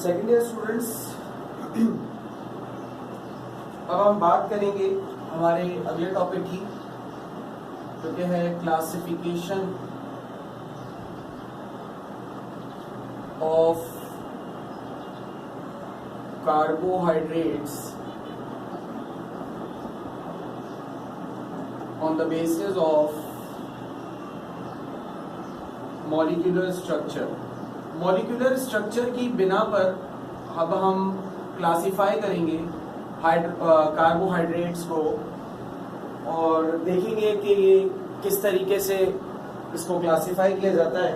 Second year students, अब हम बात करेंगे हमारे अगले टॉपिक की, जो कि है classification of carbohydrates on the basis of molecular structure. Molecular structure की बिना पर अब हम क्लासिफाई करेंगे कार्बोहाइड्रेट्स को और देखेंगे कि ये किस तरीके से इसको क्लासिफाई किया जाता है।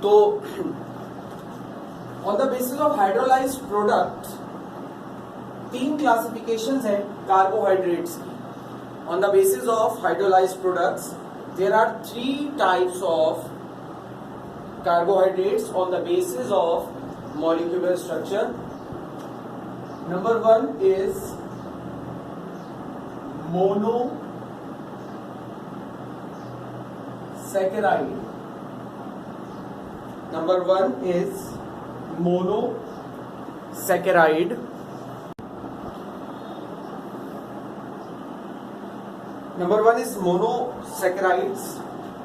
तो on the basis of hydrolysed product 3 classifications हैं कार्बोहाइड्रेट्स की। On the basis of hydrolysed products there are 3 types of carbohydrates on the basis of molecular structure. Number 1 is monosaccharide. Number 1 is monosaccharide. Number 1 is monosaccharides.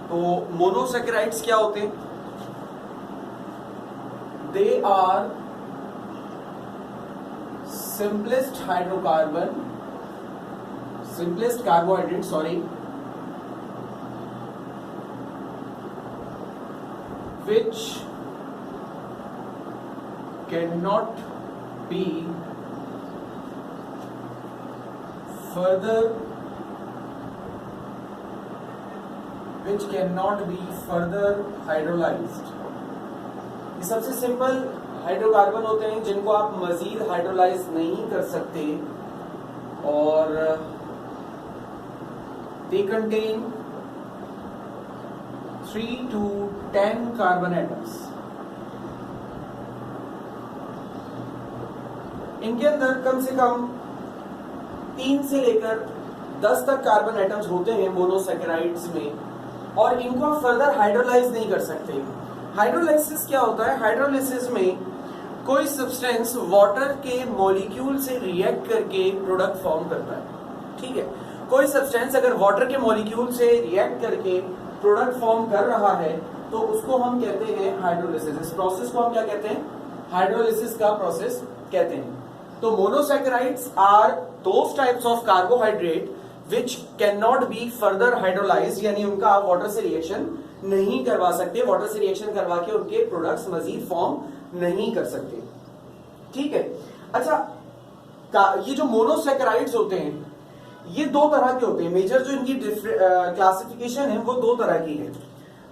तो monosaccharides क्या होते हैं? They are simplest carbohydrate which can not be which cannot be further hydrolyzed। ये सबसे simple hydrocarbon होते हैं जिनको आप मजीद हाइड्रोलाइज नहीं कर सकते और they contain 3 to 10 carbon atoms. इनके अंदर कम से कम 3 से लेकर 10 तक कार्बन एटम्स होते हैं मोनोसैकेराइड्स में, और इनको आप फर्दर हाइड्रोलाइज नहीं कर सकते। हाइड्रोलाइसिस क्या होता है? हाइड्रोलाइसिस में कोई सब्सटेंस वाटर के मॉलिक्यूल से रिएक्ट करके प्रोडक्ट फॉर्म करता है। ठीक है, कोई सब्सटेंस अगर वाटर के मॉलिक्यूल से रिएक्ट करके प्रोडक्ट फॉर्म कर रहा है तो उसको हम कहते हैं हाइड्रोलाइसिस। इस प्रोसेस को हम क्या कहते हैं? हाइड्रोलाइसिस का प्रोसेस कहते हैं। तो monosaccharides are those types of carbohydrate which cannot be further hydrolyzed, यानी उनका आप वाटर से रिएक्शन नहीं करवा सकते, वाटर से रिएक्शन करवा के उनके प्रोडक्ट्स मजीद फॉर्म नहीं कर सकते। ठीक है, अच्छा, ये जो मोनोसैकेराइड्स होते हैं ये 2 तरह के होते हैं। मेजर जो इनकी क्लासिफिकेशन है वो 2 तरह की है।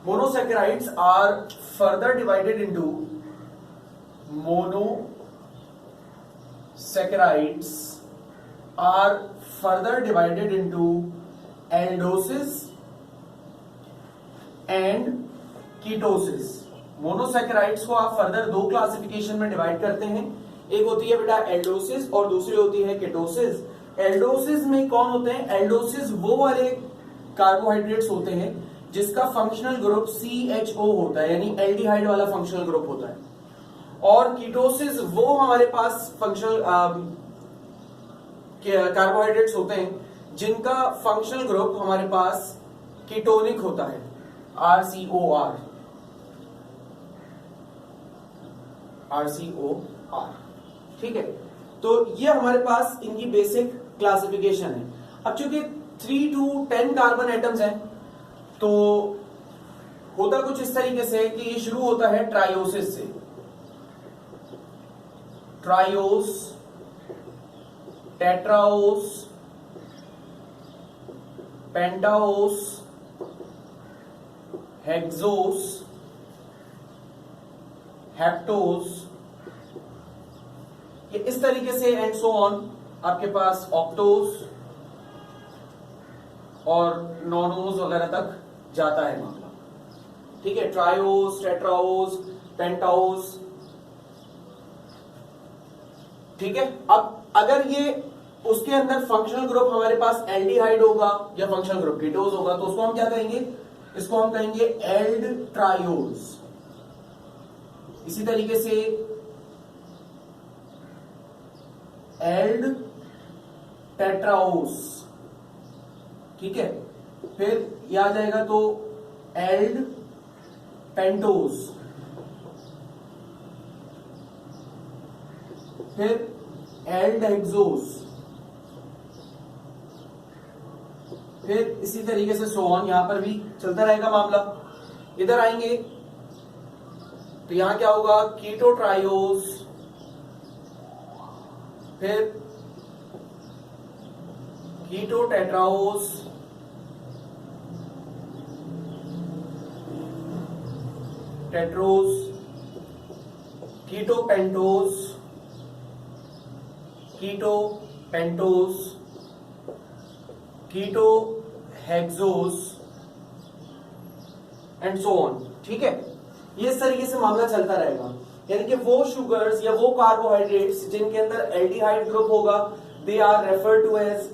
Monosaccharides are further divided into monosaccharides are further divided into aldoses and ketoses। Monosaccharides को आप फर्दर 2 क्लासिफिकेशन में डिवाइड करते हैं। एक होती है बेटा एल्डोसिस और दूसरी होती है केटोसिस। एल्डोसिस में कौन होते हैं? एल्डोसिस वो वाले कार्बोहाइड्रेट्स होते हैं जिसका फंक्शनल ग्रुप CHO होता है, यानी एल्डिहाइड वाला फंक्शनल ग्रुप होता है। और कीटोसिस वो हमारे पास फंक्शनल कार्बोहाइड्रेट्स होते हैं जिनका फंक्शनल ग्रुप हमारे पास कीटोनिक होता है, RCOR। ठीक है, तो ये हमारे पास इनकी बेसिक क्लासिफिकेशन है। अब चूंकि 3 to 10 कार्बन एटम्स हैं तो होता कुछ इस तरीके से कि ये शुरू होता है ट्रायोसिस से। ट्रायोस, टेट्राओस, पेंटाओस, हेक्सोस, हेप्टोस, ये इस तरीके से एंड सो ऑन आपके पास ऑक्टोस और नॉनोस वगैरह तक जाता है मामला। ठीक है, ट्रायोस, टेट्राओस, पेंटाओस। ठीक है, अब अगर ये उसके अंदर फंक्शनल ग्रुप हमारे पास एल्डिहाइड होगा या फंक्शनल ग्रुप कीटोज होगा तो उसको हम क्या कहेंगे? इसको हम कहेंगे एल्ड ट्रायोज। इसी तरीके से एल्ड टेट्राओस, ठीक है। फिर ये आ जाएगा तो एल्ड पेंटोस, फिर एल्ड हेक्सोस, फिर इसी तरीके से सो ऑन, यहां पर भी चलता रहेगा मामला। इधर आएंगे तो यहां क्या होगा, कीटो ट्रायोस, फिर keto tetraose, tetrose, keto pentose, keto pentose, keto hexose and so on, ठीक है। ये इस तरीके से मामला चलता रहेगा, यानी कि वो शुगर्स या वो कार्बोहाइड्रेट्स जिनके अंदर एल्डिहाइड ग्रुप होगा, they are referred to as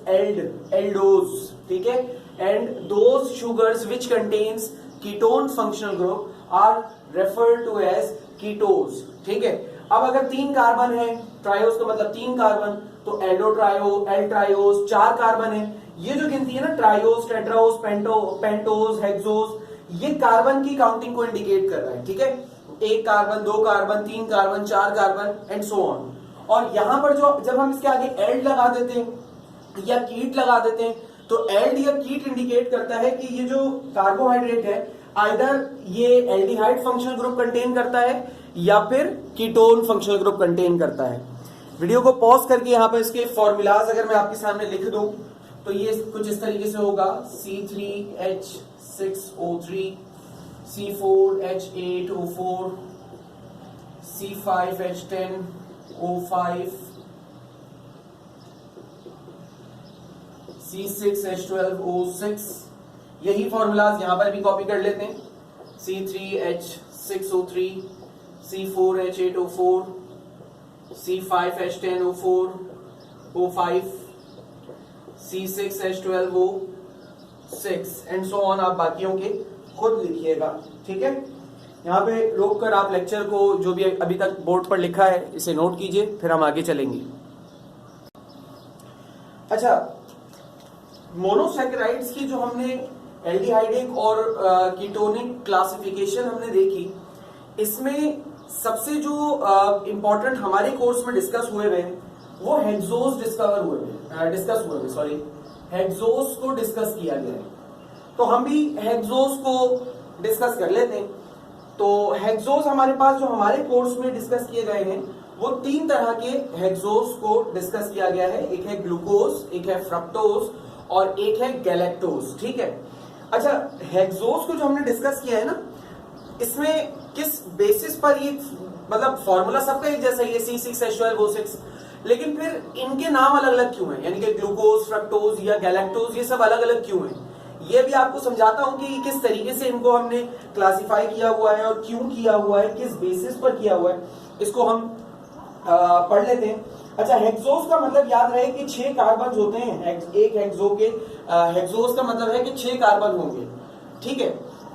aldose, ठीक है। And those sugars which contains ketone functional group are referred to as ketose, ठीक है। अब अगर 3 कार्बन है, ट्रायोस का मतलब 3 कार्बन, तो एल्डोट्रायो, एल्ट्रायोस 4 कार्बन है। ये जो गिनती है ना, ट्रायोस, टेट्राओस, पेंटोस, हेक्सोस, ये कार्बन की काउंटिंग को इंडिकेट कर रहा है, ठीक है। 1 carbon, 2 carbon, 3 carbon, 4 carbon and so on. और यहां पर जो जब हम इसके आगे एल्ड लगा देते हैं या कीट लगा देते हैं, तो एल्ड या कीट इंडिकेट करता है कि ये जो कार्बोहाइड्रेट है आइदर ये एल्डिहाइड फंक्शनल ग्रुप कंटेन करता है या फिर कीटोन फंक्शनल ग्रुप कंटेन करता है। वीडियो को पॉज करके यहां पर इसके फॉर्मूलाज अगर मैं आपके सामने लिख दूं तो ये कुछ इस तरीके से होगा, C3H6O3, C4H8O4, C5H10O5, C6H12O6। यही फॉर्मूलाज यहां पर भी कॉपी कर लेते हैं, C3H6O3, C4H8O4, C5H10O4, O5, C6H12O6 and so on. आप बाकियों के खुद लिखिएगा, ठीक है। यहां पे रोक कर आप लेक्चर को जो भी अभी तक बोर्ड पर लिखा है इसे नोट कीजिए, फिर हम आगे चलेंगे। अच्छा, मोनोसैकेराइड्स की जो हमने एल्डिहाइडिक और कीटोनिक क्लासिफिकेशन हमने देखी, इसमें सबसे जो इंपॉर्टेंट हमारे कोर्स में डिस्कस हुए हुए वो हेक्सोस डिस्कस हुए सॉरी, हेक्सोस को डिस्कस किया गया है। तो हम भी हेक्सोस को डिस्कस कर लेते हैं। तो हेक्सोस हमारे पास जो हमारे कोर्स में डिस्कस किए गए हैं वो 3 तरह के हेक्सोस को डिस्कस किया गया है। एक है ग्लूकोज, एक है फ्रक्टोज और एक है गैलेक्टोज, ठीक है। अच्छा, हेक्सोस को जो हमने डिस्कस किया है ना, इसमें किस बेसिस पर ये, मतलब फॉर्मूला सबका एक जैसा ही है, C6H12O6, लेकिन फिर इनके नाम अलग अलग क्यों हैं, यानी कि ग्लूकोज, फ्रक्टोज या गैलेक्टोज, ये सब अलग अलग क्यों हैं, ये भी आपको समझाता हूं कि किस तरीके से इनको हमने क्लासिफाई किया हुआ है और क्यों किया हुआ है, किस बेसिस पर किया हुआ है, इसको हम पढ़ लेते हैं। अच्छा, हेक्सोस का मतलब याद रहे कि 6 कार्बन होते हैं एक हेक्सो के। हेक्सोस का मतलब है कि 6 कार्बन होंगे, ठीक है।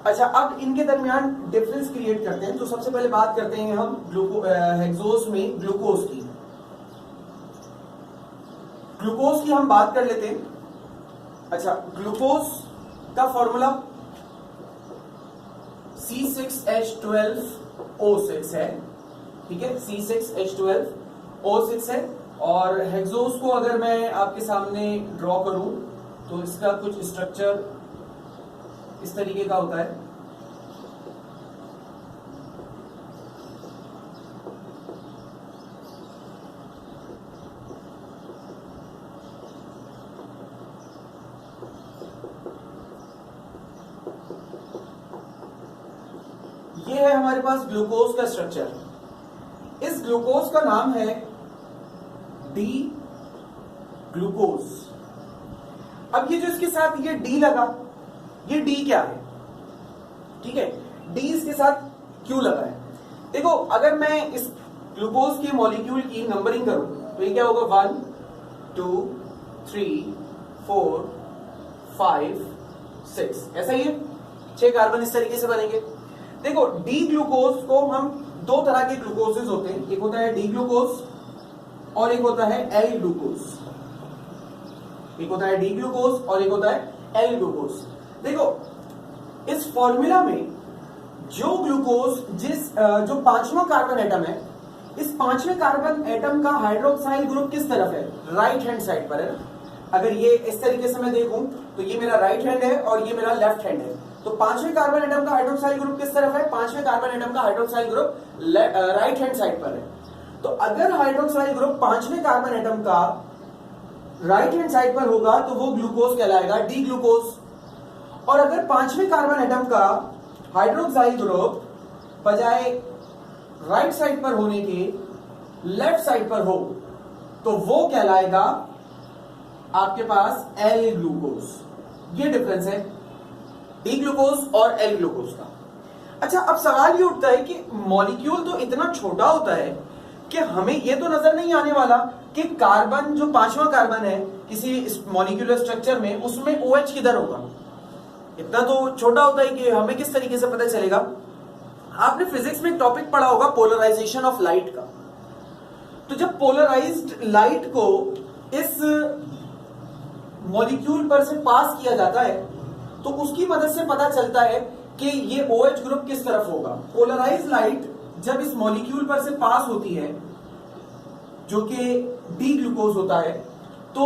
अच्छा, अब इनके दरमियान डिफरेंस क्रिएट करते हैं। तो सबसे पहले बात करते हैं हम हेक्सोस में ग्लूकोज की। ग्लूकोज की हम बात कर लेते हैं। अच्छा, ग्लूकोज का फॉर्मूला C6H12O6 है, ठीक है, C6H12O6 है। और हेक्सोस को अगर मैं आपके सामने ड्रॉ करूं तो इसका कुछ स्ट्रक्चर इस तरीके का होता है। ये है हमारे पास ग्लूकोज का स्ट्रक्चर। इस ग्लूकोज का नाम है डी ग्लूकोज। अब ये जो इसके साथ ये डी लगा, ये डी क्या है, ठीक है, डी इसके साथ क्यों लगा है। देखो, अगर मैं इस ग्लूकोज के मॉलिक्यूल की नंबरिंग करूं तो ये क्या होगा, 1 2 3 4 5 6, ऐसा ही है, 6 कार्बन इस तरीके से बनेंगे। देखो, डी ग्लूकोज को हम 2 तरह के ग्लूकोजेस होते हैं, एक होता है डी ग्लूकोज और एक होता है एल ग्लूकोज, एक होता है डी ग्लूकोज और एक होता है एल ग्लूकोज। देखो इस फॉर्मूला में जो ग्लूकोज जो पांचवा कार्बन एटम है, इस पांचवें कार्बन एटम का हाइड्रोक्साइल ग्रुप किस तरफ है? राइट हैंड साइड पर है। अगर ये इस तरीके से मैं देखूं तो ये मेरा राइट हैंड है और ये मेरा लेफ्ट हैंड है, तो पांचवें कार्बन एटम का हाइड्रोक्साइल ग्रुप किस तरफ है? पांचवें कार्बन एटम का hydroxyl group right hand side पर है। तो अगर हाइड्रोक्साइल ग्रुप पांचवें कार्बन एटम का राइट हैंड साइड पर होगा तो वो ग्लूकोज कहलाएगा, डी ग्लूकोज। और अगर पांचवें कार्बन एटम का हाइड्रोक्साइल ग्रुप बजाय राइट साइड पर होने के लेफ्ट साइड पर हो तो वो कहलाएगा आपके पास एल ग्लूकोज। ये डिफरेंस है डी ग्लूकोज और एल ग्लूकोज का। अच्छा, अब सवाल ये उठता है कि मॉलिक्यूल तो इतना छोटा होता है कि हमें ये तो नजर नहीं आने वाला कि कार्बन जो पांचवा कार्बन है किसी मॉलिक्यूलर स्ट्रक्चर में, उसमें OH किधर होगा। इतना तो छोटा होता है कि हमें किस तरीके से पता चलेगा। आपने फिजिक्स में एक टॉपिक पढ़ा होगा पोलराइजेशन ऑफ लाइट का। तो जब पोलराइज्ड लाइट को इस मॉलिक्यूल पर से पास किया जाता है तो उसकी मदद से पता चलता है कि ये OH ग्रुप किस तरफ होगा। पोलराइज्ड लाइट जब इस मॉलिक्यूल पर से पास होती है जो कि डी ग्लूकोज होता है, तो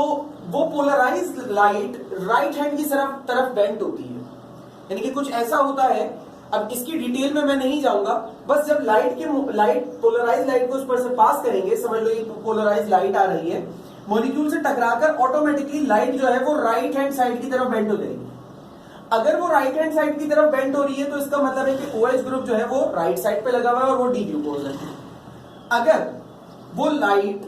वो पोलराइज्ड लाइट राइट हैंड की तरफ बेंट होती है, यानी कि कुछ ऐसा होता है। अब इसकी डिटेल में मैं नहीं जाऊंगा, बस जब पोलराइज्ड लाइट को उस पर से पास करेंगे, समझ लो ये पोलराइज्ड लाइट आ रही है, मॉलिक्यूल से टकराकर ऑटोमेटिकली लाइट जो है वो राइट हैंड साइड की तरफ बेंट हो जाएगी। अगर वो राइट हैंड साइड की तरफ बेंट हो रही है तो इसका मतलब है कि OH ग्रुप जो है वो राइट साइड पे लगा हुआ है और वो डी ग्लूकोज है। अगर वो लाइट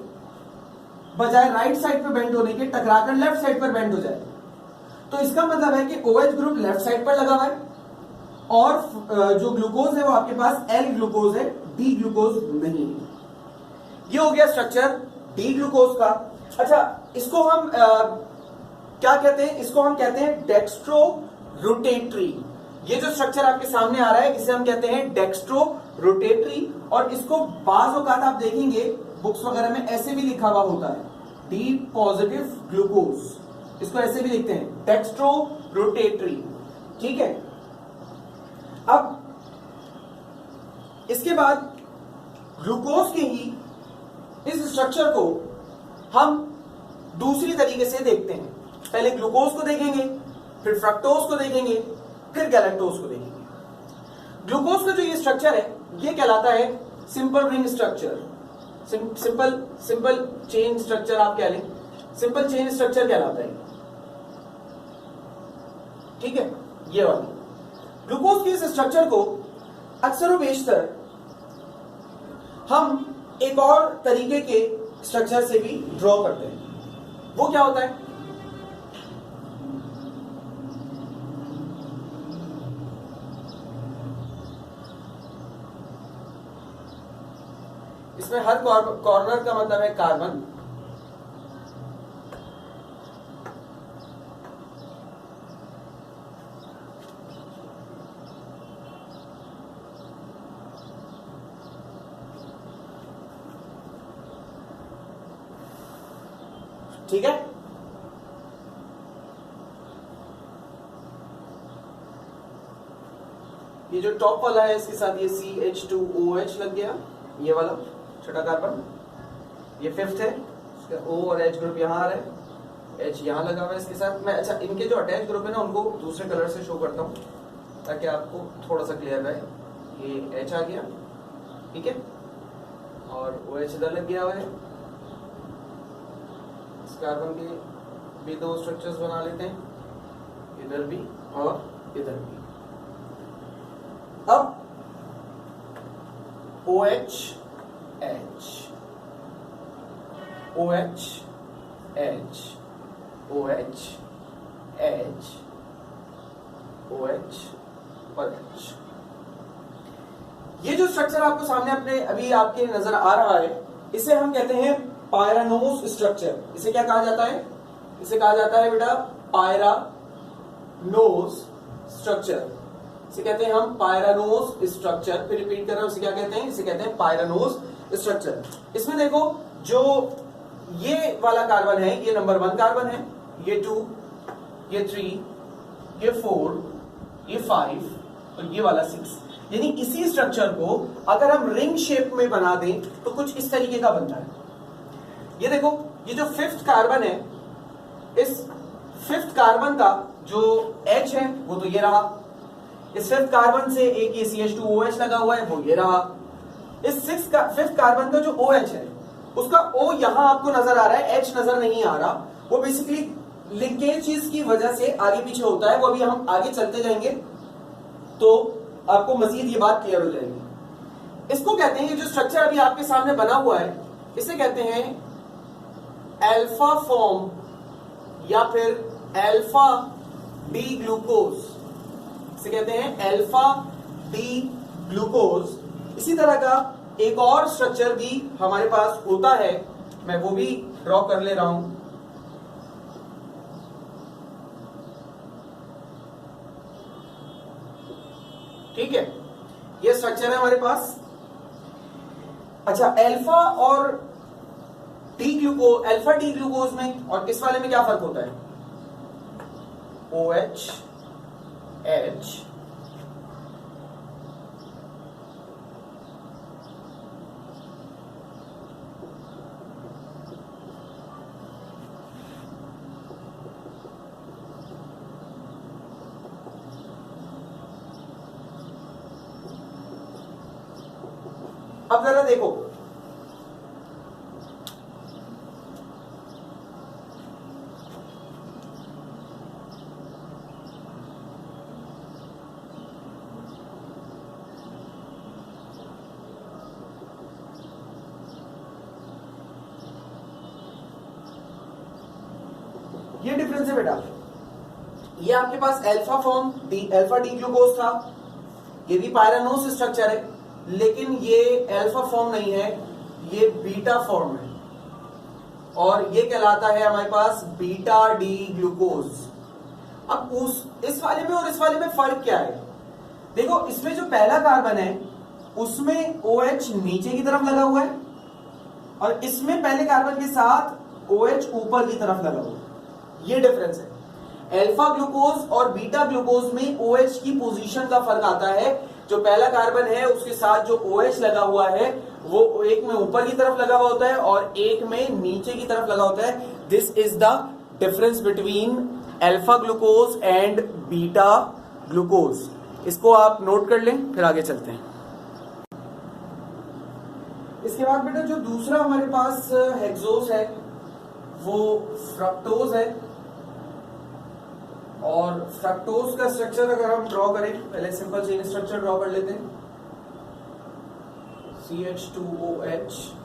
बजाय राइट साइड पे बेंट होने के टकराकर लेफ्ट साइड पर बेंट हो जाए तो इसका मतलब है कि OH ग्रुप लेफ्ट साइड पर लगा हुआ है और जो ग्लूकोज है वो आपके पास एल ग्लूकोज है, डी ग्लूकोज नहीं है। ये हो गया स्ट्रक्चर डी ग्लूकोज का। अच्छा, इसको हम क्या कहते हैं? इसको हम कहते हैं डेक्स्ट्रो रोटेटरी। ये जो स्ट्रक्चर आपके सामने आ रहा है इसे हम कहते हैं डेक्स्ट्रो रोटेटरी, और इसको बाज़ औक़ात आप देखेंगे बुक्स वगैरह में ऐसे भी लिखा हुआ होता है, डी पॉजिटिव ग्लूकोज, इसको ऐसे भी लिखते हैं डेक्स्ट्रो रोटेटरी। ठीक है, अब इसके बाद ग्लूकोज के ही इस स्ट्रक्चर को हम दूसरी तरीके से देखते हैं। पहले ग्लूकोज को देखेंगे, फिर फ्रक्टोज को देखेंगे, फिर गैलेक्टोज को देखेंगे। ग्लूकोज का जो ये स्ट्रक्चर है ये कहलाता है simple ring structure, simple chain structure आप कह लें, सिंपल चेन स्ट्रक्चर कहलाता है। ठीक है, ये वाला ग्लूकोज के इस स्ट्रक्चर को अक्सर व बेशतर हम एक और तरीके के स्ट्रक्चर से भी ड्रॉ करते हैं। वो क्या होता है? इसमें हर कॉर्नर का मतलब है कार्बन, ठीक है। ये जो टॉप वाला है इसके साथ ये CH2OH लग गया, ये वाला छोटा कार्बन, ये फिफ्थ है, इसका O और H ग्रुप यहाँ आ रहा है, H यहाँ लगा हुआ है इसके साथ। मैं अच्छा इनके जो अटैच ग्रुप है ना उनको दूसरे कलर से शो करता हूँ ताकि आपको थोड़ा सा क्लियर रहे। ये H आ गया, ठीक है, और OH इधर लग गया हुआ है। इस कार्बन के भी दो स्ट्रक्चर्स बना लेते हैं, इधर भी और इधर भी। अब OH H OH H OH H OH और H। ये जो स्ट्रक्चर आपको सामने अपने अभी आपके नजर आ रहा है इसे हम कहते हैं पायरानोस स्ट्रक्चर। इसे क्या कहा जाता है? इसे कहा जाता है बेटा पायरानोस स्ट्रक्चर। इसे कहते हैं हम पायरानोस स्ट्रक्चर। फिर रिपीट कर रहा हूं, इसे क्या कहते हैं? इसे कहते हैं पायरानोस स्ट्रक्चर। इसमें देखो जो ये वाला कार्बन है, ये नंबर 1 कार्बन है, ये 2, ये 3, ये 4, ये 5 और ये वाला 6। यानी इसी स्ट्रक्चर को अगर हम रिंग शेप में बना दें तो कुछ इस तरीके का बनता है। ये देखो, ये जो 5th कार्बन है, इस 5th कार्बन का जो H है वो तो ये रहा, इस 5th कार्बन से एक ये CH2OH लगा हुआ है वो ये रहा, इस 5th कार्बन का जो OH है उसका O यहां आपको नजर आ रहा है, H नजर नहीं आ रहा। वो बेसिकली लिंकेज की वजह से आगे पीछे होता है, वो अभी हम आगे चलते जाएंगे तो आपको मजीद ये बात क्लियर हो जाएगी। इसको कहते हैं, ये जो स्ट्रक्चर अभी आपके सामने बना हुआ है इसे कहते हैं अल्फा फॉर्म या फिर अल्फा डी ग्लूकोज, इसे कहते हैं अल्फा डी ग्लूकोज। इसी तरह का एक और स्ट्रक्चर भी हमारे पास होता है, मैं वो भी ड्रॉ कर ले रहा हूं। ठीक है, ये स्ट्रक्चर है हमारे पास। अच्छा, अल्फा और अल्फा डी ग्लूकोज में और इस वाले में क्या फर्क होता है? OH H अब जरा देखो, ये डिफरेंस है बेटा। ये आपके पास alpha form alpha D glucose था, ये भी पायरानोस स्ट्रक्चर है, लेकिन ये अल्फा फॉर्म नहीं है, ये बीटा फॉर्म है और ये कहलाता है हमारे पास बीटा डी ग्लूकोज। अब इस वाले में और इस वाले में फर्क क्या है? देखो, इसमें जो पहला कार्बन है उसमें OH नीचे की तरफ लगा हुआ है और इसमें पहले कार्बन के साथ OH ऊपर की तरफ लगा हुआ है, ये डिफरेंस है। अल्फा ग्लूकोज और बीटा ग्लूकोज में OH की पोजीशन का फर्क आता है। जो पहला कार्बन है उसके साथ जो OH लगा हुआ है वो एक में ऊपर की तरफ लगा हुआ होता है और एक में नीचे की तरफ लगा होता है। This is the difference between alpha glucose and beta glucose. इसको आप नोट कर लें, फिर आगे चलते हैं। इसके बाद बेटा जो दूसरा हमारे पास हेक्सोस है वो फ्रक्टोज है और फ्रक्टोज का स्ट्रक्चर अगर हम ड्रॉ करें, पहले सिंपल चेन स्ट्रक्चर ड्रॉ कर लेते हैं। CH2OH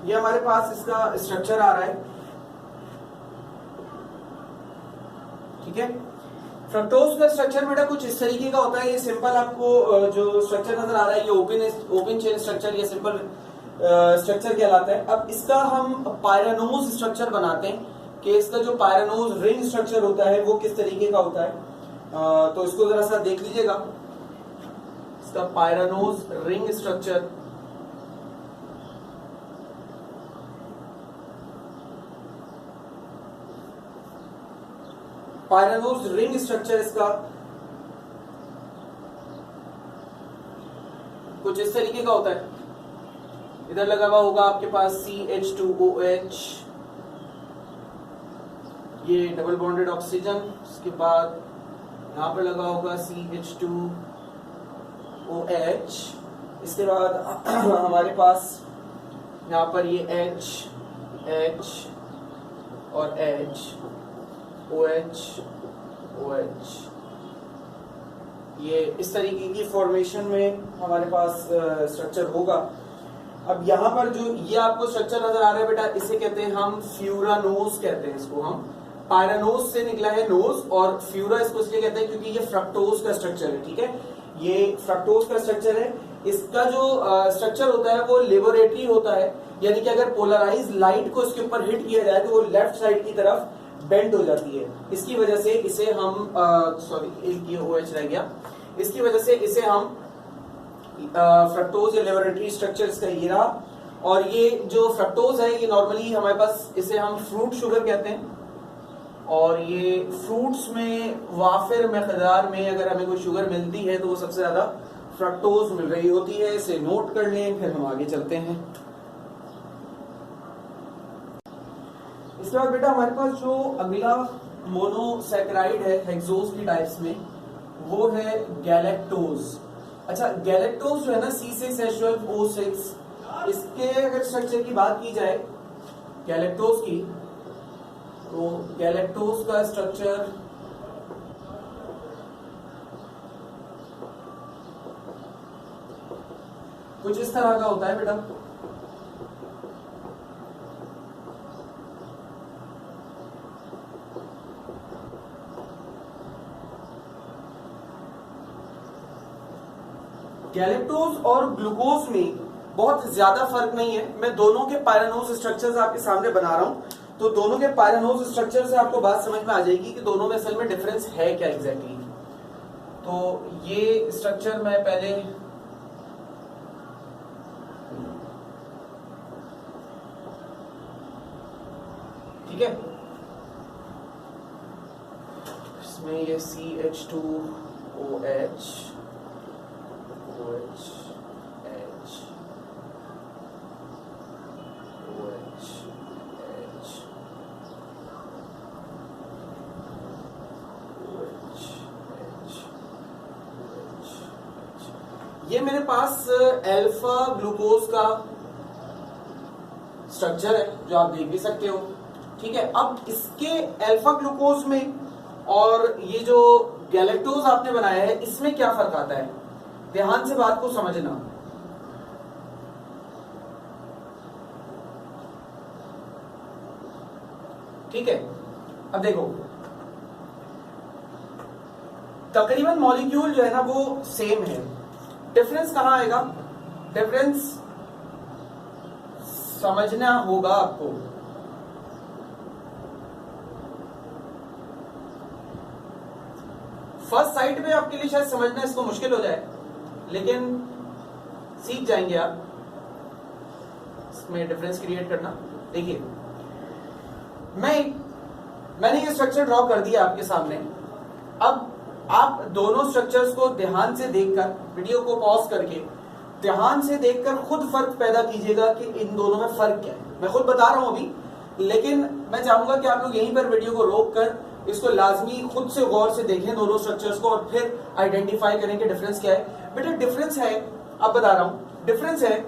ये हमारे पास इसका स्ट्रक्चर आ रहा है। ठीक है, फ्रक्टोज का स्ट्रक्चर बेटा कुछ इस तरीके का होता है। ये सिंपल आपको जो स्ट्रक्चर नजर आ रहा है ये ओपन चेन स्ट्रक्चर, ये सिंपल स्ट्रक्चर कहलाता है। अब इसका हम पायरानोज स्ट्रक्चर बनाते हैं कि इसका जो पायरानोज रिंग स्ट्रक्चर होता है वो किस तरीके का होता है। तो इसको जरा सा देख लीजिएगा, इसका pyranose ring structure. Pyranose ring structure इसका कुछ इस तरीके का होता है। इधर लगा हुआ होगा आपके पास CH2OH, ये डबल बॉन्डेड ऑक्सीजन। इसके बाद यहां पर लगा होगा CH2OH। इसके बाद हमारे पास यहां पर ये H और H, OH, ये इस तरीके की फॉर्मेशन में हमारे पास स्ट्रक्चर होगा। अब यहाँ पर जो ये आपको स्ट्रक्चर नजर आ रहा है बेटा, इसे कहते हैं हम फ्यूरानोज कहते हैं इसको हम। पायरानोज से निकला है नोज, और फ्यूरा इसको इसलिए कहते हैं क्योंकि ये फ्रक्टोज का स्ट्रक्चर है, ठीक है, ये फ्रक्टोज का स्ट्रक्चर है। इसका जो स्ट्रक्चर होता है वो लेबोरेटरी होता है, यानी कि अगर पोलराइज लाइट को इसके ऊपर हिट किया जाए तो वो लेफ्ट साइड की तरफ बेंड हो जाती है। इसकी वजह से इसे हम सॉरी एक ये OH रह गया, इसकी वजह से इसे हम फ्रक्टोज या लेबोरेटरी स्ट्रक्चर का ये रहा। और ये जो फ्रक्टोज है ये नॉर्मली हमारे पास, इसे हम फ्रूट शुगर कहते हैं, और ये फ्रूट्स में वाफिर मकदार में अगर हमें कोई शुगर मिलती है तो वो सबसे ज्यादा फ्रक्टोज मिल रही होती है। इसे नोट कर लें, फिर हम आगे चलते हैं। इसके बाद बेटा हमारे पास जो अगला मोनोसैकेराइड है हेक्सोज की टाइप्स में, वो है गैलेक्टोज। अच्छा, गैलेक्टोज जो है ना C6H12O6, इसके अगर स्ट्रक्चर की बात की जाए गैलेक्टोज की, तो गैलेक्टोज का स्ट्रक्चर कुछ इस तरह का होता है बेटा। गैलेक्टोज और ग्लूकोज में बहुत ज्यादा फर्क नहीं है। मैं दोनों के पायरानोज स्ट्रक्चर्स आपके सामने बना रहा हूं, तो दोनों के पायरानोज स्ट्रक्चर से आपको बात समझ में आ जाएगी कि दोनों में असल में डिफरेंस है क्या एग्जैक्टली। तो ये स्ट्रक्चर मैं पहले ठीक है, इसमें ये CH2OH OH H OH H OH H ये मेरे पास अल्फा ग्लूकोज का स्ट्रक्चर है जो आप देख भी सकते हो, ठीक है। अब इसके अल्फा ग्लूकोज में और ये जो गैलेक्टोज आपने बनाया है इसमें क्या फर्क आता है, ध्यान से बात को समझना। ठीक है, अब देखो तकरीबन मॉलिक्यूल जो है ना वो सेम है, डिफरेंस कहां आएगा, डिफरेंस समझना होगा आपको। फर्स्ट साइड पे आपके लिए शायद समझना इसको मुश्किल हो जाए, लेकिन सीख जाएंगे आप इसमें डिफरेंस क्रिएट करना। देखिए मैंने ये स्ट्रक्चर ड्रॉ कर दिया आपके सामने। अब आप दोनों स्ट्रक्चर्स को ध्यान से देखकर, वीडियो को पॉज करके ध्यान से देखकर खुद फर्क पैदा कीजिएगा कि इन दोनों में फर्क क्या है। मैं खुद बता रहा हूं अभी, लेकिन मैं चाहूंगा कि आप लोग यहीं पर वीडियो को रोक कर इसको लाजमी खुद से गौर से देखें दोनों स्ट्रक्चर्स को, और फिर आइडेंटिफाई करें कि डिफरेंस क्या है। बेटा डिफरेंस है, अब बता रहा हूं, डिफरेंस है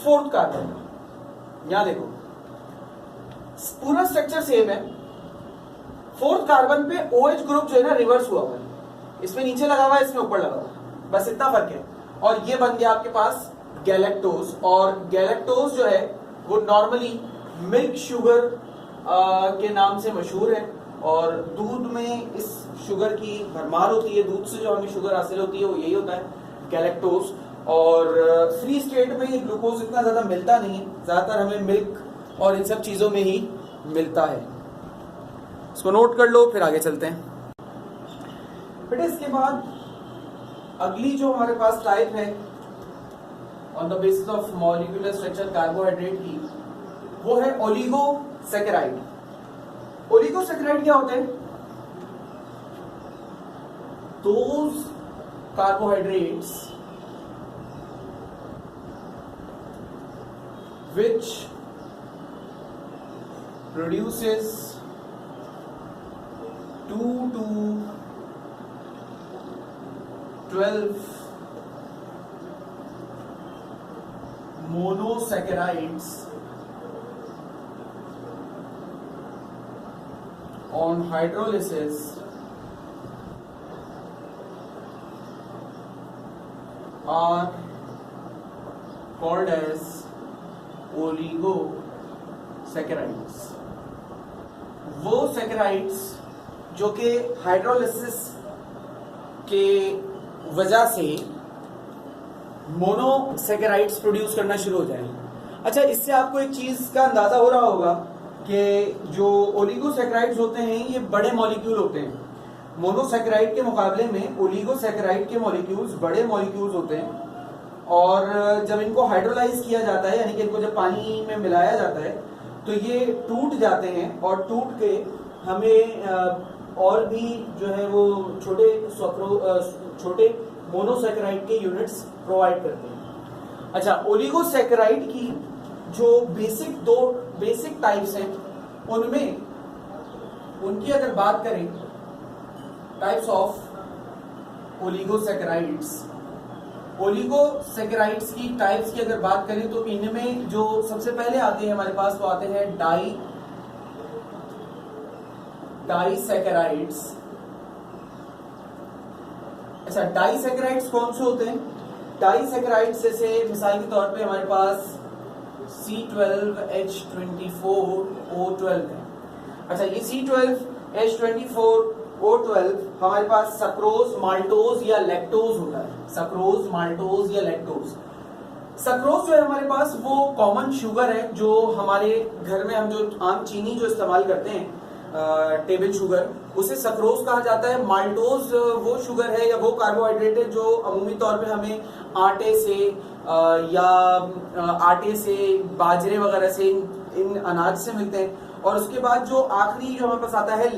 फोर्थ कार्बन। यहां देखो पूरा स्ट्रक्चर सेम है, फोर्थ कार्बन पे OH ग्रुप जो है ना रिवर्स हुआ हुआ है, इसमें नीचे लगा हुआ है, इसमें ऊपर लगा हुआ है, बस इतना फर्क है। और ये बन गया आपके पास गैलेक्टोज, और गैलेक्टोज जो है वो नॉर्मली मिल्क शुगर के नाम से मशहूर है, और दूध में इस शुगर की भरमार होती है, दूध से जो हमें शुगर हासिल होती है वो यही होता है गैलेक्टोज। और फ्री स्टेट में ये ग्लूकोज इतना ज्यादा मिलता नहीं है, ज्यादातर हमें मिल्क और इन सब चीजों में ही मिलता है। इसको नोट कर लो, फिर आगे चलते हैं। बेटा इसके बाद अगली जो हमारे पास टाइप है on the basis of molecular structure carbohydrate की, वो है ओलिगोसैकेराइड। ओलिगोसैकेराइड क्या होते हैं, those carbohydrates which produces 2 to 12 monosaccharides on hydrolysis are called as oligosaccharides. वो सैकराइड्स जो कि हाइड्रोलिसिस के वजह से मोनोसैकेराइड्स प्रोड्यूस करना शुरू हो जाएंगे। अच्छा, इससे आपको एक चीज का अंदाजा हो रहा होगा कि जो ओलिगोसैकेराइड्स होते हैं ये बड़े मॉलिक्यूल होते हैं। मोनोसैकेराइड के मुकाबले में ओलिगोसैकेराइड के मॉलिक्यूल्स बड़े मॉलिक्यूल्स होते हैं, और जब इनको हाइड्रोलाइज किया जाता है, यानी कि इनको जब पानी में मिलाया जाता है, तो ये टूट जाते हैं और टूट के हमें और भी जो है वो छोटे मोनोसैकेराइड के यूनिट्स प्रोवाइड करते हैं। अच्छा, ओलिगोसैकेराइड की जो दो बेसिक टाइप्स हैं, उनमें उनकी अगर बात करें टाइप्स ऑफ ओलिगोसैकेराइड्स की टाइप्स की अगर बात करें तो इनमें जो सबसे पहले आते हैं हमारे पास वो आते हैं डाइसैकेराइड्स। अच्छा, डाइसैकेराइड्स कौन से होते हैं? डाइसैकेराइड्स जैसे मिसाल के तौर पे हमारे पास C12H24O12 है। अच्छा, ये C12H24O12 हमारे पास सक्रोज, माल्टोज या लैक्टोज होता है। सक्रोज, माल्टोज या लैक्टोज। सक्रोज जो है हमारे पास वो कॉमन शुगर है जो हमारे घर में हम जो आम चीनी जो इस्तेमाल करते हैं, टेबल शुगर, उसे सक्रोज कहा जाता है। माल्टोज वो शुगर है या वो कार्बोहाइड्रेट है जो अमूमी तौर पे हमें आटे से बाजरे वगैरह से, इन अनाज से मिलते हैं। और उसके बाद जो आखिरी जो हमारे पास आता है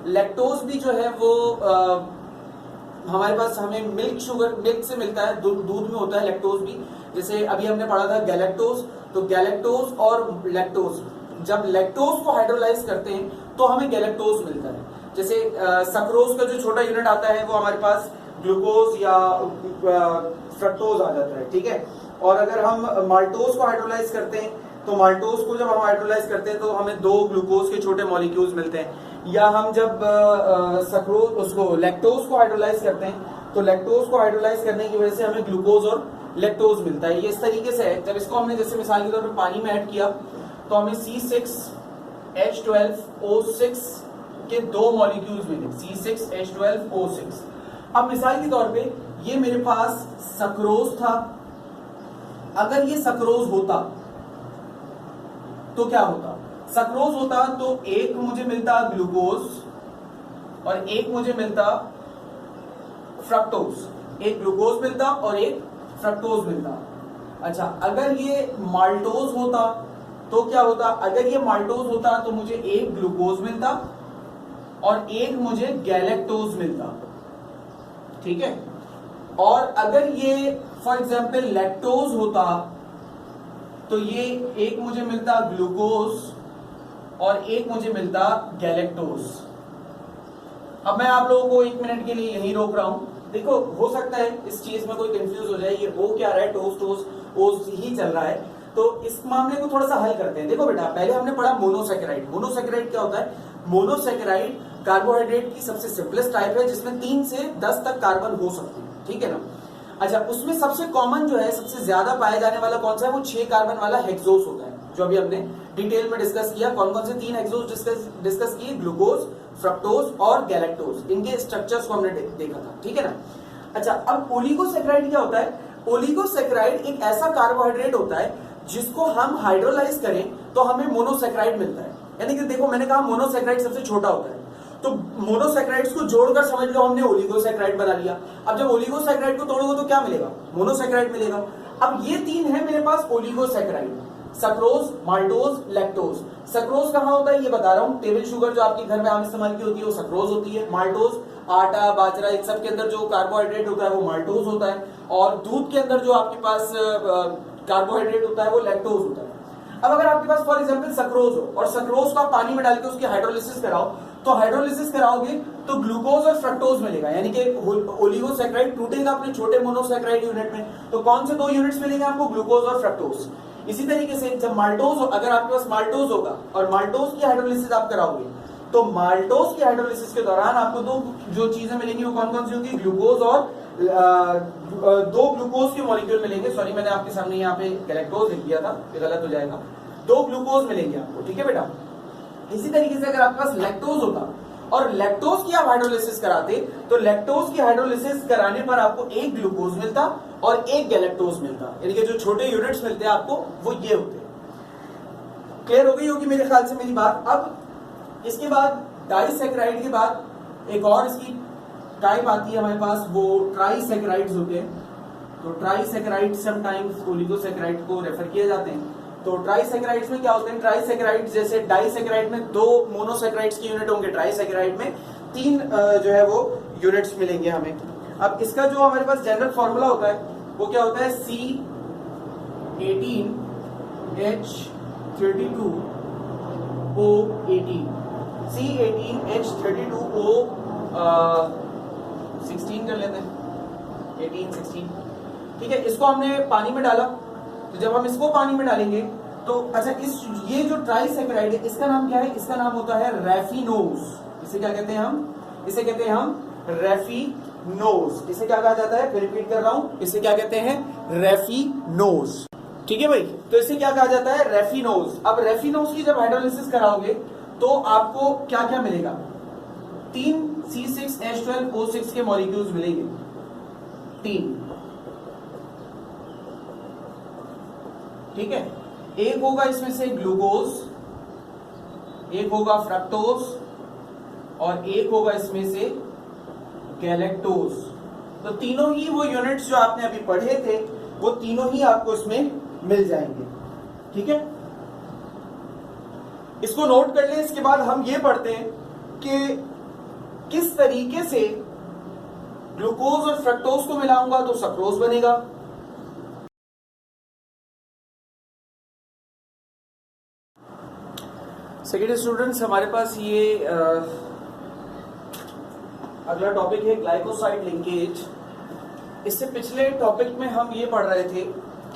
लैक्टोज भी जो है वो हमारे पास हमें मिल्क से मिलता है, दूध में होता है लैक्टोज भी। जैसे अभी हमने पढ़ा था गैलेक्टोज, तो गैलेक्टोज और लैक्टोज, जब लैक्टोज को हाइड्रोलाइज करते हैं तो हमें गैलेक्टोज मिलता है। जैसे सक्रोज का जो छोटा यूनिट आता है वो हमारे पास ग्लूकोज या फ्रक्टोज आ जाता है, ठीक है। और अगर हम माल्टोज को हाइड्रोलाइज करते हैं तो माल्टोज को जब हम हाइड्रोलाइज करते हैं तो हमें 2 ग्लूकोज के छोटे मॉलिक्यूल्स मिलते हैं। या हम जब लैक्टोज को हाइड्रोलाइज करते हैं तो लैक्टोज को हाइड्रोलाइज करने की वजह से हमें ग्लूकोज और लैक्टोज मिलता है। ये इस तरीके से है। जब इसको हमने जैसे मिसाल के तौर पर पानी में ऐड किया तो हमें C6H12O6 के 2 मॉलिक्यूल्स मिले, C6H12O6। अब मिसाल के तौर पे ये मेरे पास सक्रोज था। अगर ये सक्रोज होता तो क्या होता? सक्रोज होता तो एक मुझे मिलता ग्लूकोज और एक मुझे मिलता फ्रक्टोज। एक ग्लूकोज मिलता और एक फ्रक्टोज मिलता। अच्छा, अगर ये माल्टोज होता तो क्या होता? अगर ये माल्टोज होता तो मुझे एक ग्लूकोज मिलता और एक मुझे गैलेक्टोज मिलता, ठीक है। और अगर ये फॉर एग्जाम्पल लैक्टोज होता तो ये एक मुझे मिलता ग्लूकोज और एक मुझे मिलता गैलेक्टोज। अब मैं आप लोगों को 1 मिनट के लिए यहीं रोक रहा हूं। देखो, हो सकता है इस चीज में कोई कंफ्यूज हो जाए, ये हो क्या रहा है, टोस ही चल रहा है। तो इस मामले को थोड़ा सा हल करते हैं। देखो बेटा, पहले हमने पढ़ा मोनोसैकेराइड। मोनोसैकेराइड क्या होता है? मोनोसैकेराइड कार्बोहाइड्रेट की सबसे सिंपलेस्ट टाइप है जिसमें 3 से 10 तक कार्बन हो सकते हैं, ठीक है ना। अच्छा, उसमें सबसे कॉमन जो है, सबसे ज्यादा पाया जाने वाला कौन सा है? वो 6 कार्बन वाला हेक्सोस होता है, जो अभी हमने डिटेल में डिस्कस किया। कौन कौन से 3 हेक्सोस डिस्कस किए? ग्लूकोज, फ्रक्टोज और गैलेक्टोज। इनके स्ट्रक्चर्स को हमने देखा था, ठीक है ना। अच्छा, अब ओलिगोसैकेराइड क्या होता है? ओलिगोसैकेराइड एक ऐसा कार्बोहाइड्रेट होता है जिसको हम हाइड्रोलाइज करें तो हमें मोनोसैकेराइड मिलता है। यानी कि देखो, मैंने कहा मोनोसैकेराइड सबसे छोटा होता है, तो मोनोसैकेराइड्स को जोड़कर समझ लो हमने ओलिगोसैकेराइड बना लिया। अब जब ओलिगोसैकेराइड को तोड़ोगे तो क्या मिलेगा? मोनोसैकेराइड मिलेगा। अब ये 3 है मेरे पास oligosaccharide, sucrose, maltose, lactose. Sucrose कहां होता है ये बता रहा हूं। टेबल शुगर जो आपके घर में आम इस्तेमाल की होती है वो सक्रोज होती है। माल्टोज आटा, बाजरा, इन सब के अंदर जो कार्बोहाइड्रेट होता है वो माल्टोज होता है। और दूध के अंदर जो आपके पास कार्बोहाइड्रेट होता है वो लैक्टोज होता है। अब अगर आपके पास फॉर एग्जांपल सक्रोज हो और सक्रोज को आप पानी में डाल के उसकी हाइड्रोलिसिस कराओ, तो हाइड्रोलिसिस कराओगे तो ग्लूकोज और फ्रक्टोज मिलेगा, यानी कि ओलिगोसैकेराइड टूटेगा अपने छोटे मोनोसैकेराइड यूनिट में। तो कौन से 2 यूनिट्स मिलेंगे आपको? ग्लूकोज और फ्रक्टोज। इसी तरीके से जब माल्टोज, अगर आपके पास माल्टोज होगा और माल्टोज की हाइड्रोलिसिस आप कराओगे तो माल्टोज की हाइड्रोलिसिस के दौरान आपको 2 जो चीजें मिलेंगी वो कौन कौन सी होंगी? ग्लूकोज और 2 ग्लूकोज के मॉलिक्यूल मिलेंगे। सॉरी, मैंने आपके सामने यहाँ पे गैलेक्टोज लिख दिया था, ये गलत हो जाएगा। 2 ग्लूकोज मिलेंगे आपको, ठीक है बेटा। इसी तरीके से अगर आपके पास लैक्टोज होता और लैक्टोज की आप हाइड्रोलिसिस कराते तो लैक्टोज की हाइड्रोलिसिस कराने पर आपको एक ग्लूकोज मिलता और एक गैलेक्टोज मिलता, यानी कि जो छोटे यूनिट्स मिलते हैं आपको वो ये होते हैं। क्लियर हो गई होगी मेरे ख्याल से मेरी बात। अब इसके बाद डाइसैकेराइड के बाद एक और इसकी टाइप आती है हमारे पास, वो ट्राइसैकेराइड्स होते हैं। तो ट्राइसैकेराइड समटाइम्स ओलिगोसैकेराइड को रेफर किए जाते हैं। तो ट्राइसैकेराइड्स में क्या होते हैं, ट्राइसैकेराइड्स जैसे डाइसैकेराइड में 2 मोनोसैकेराइड्स की यूनिट होंगे, ट्राइसैकेराइड में 3 जो है वो यूनिट्स मिलेंगे हमें। अब इसका जो हमारे पास जनरल फॉर्मूला होता है वो क्या होता है, C18H32O18, C18H32O16 कर लेते हैं, 18 16, ठीक है। इसको हमने पानी में डाला, तो जब हम इसको पानी में डालेंगे तो अच्छा ये जो ट्राइसैकेराइड है इसका नाम क्या है, इसका नाम होता है रैफिनोज। इसे क्या कहते हैं हम, इसे कहते हैं हम रैफिनोज। इसे क्या कहा जाता है, रिपीट कर रहा हूं, इसे क्या कहते हैं, रैफिनोज। ठीक है भाई, तो इसे क्या कहा जाता है, रैफिनोज। अब रैफिनोज की जब हाइड्रोलिसिस कराओगे तो आपको क्या क्या मिलेगा, 3 C6H12O6 के मॉलिक्यूल्स मिलेंगे, 3, ठीक है। एक होगा इसमें से ग्लूकोज, एक होगा फ्रक्टोज और एक होगा इसमें से गैलेक्टोज। तो तीनों ही वो यूनिट्स जो आपने अभी पढ़े थे वो तीनों ही आपको इसमें मिल जाएंगे, ठीक है। इसको नोट कर ले। इसके बाद हम ये पढ़ते हैं कि किस तरीके से ग्लूकोज और फ्रक्टोज को मिलाऊंगा तो सक्रोज बनेगा। सेकेंड स्टूडेंट्स, हमारे पास ये अगला टॉपिक है ग्लाइकोसाइड लिंकेज। इससे पिछले टॉपिक में हम ये पढ़ रहे थे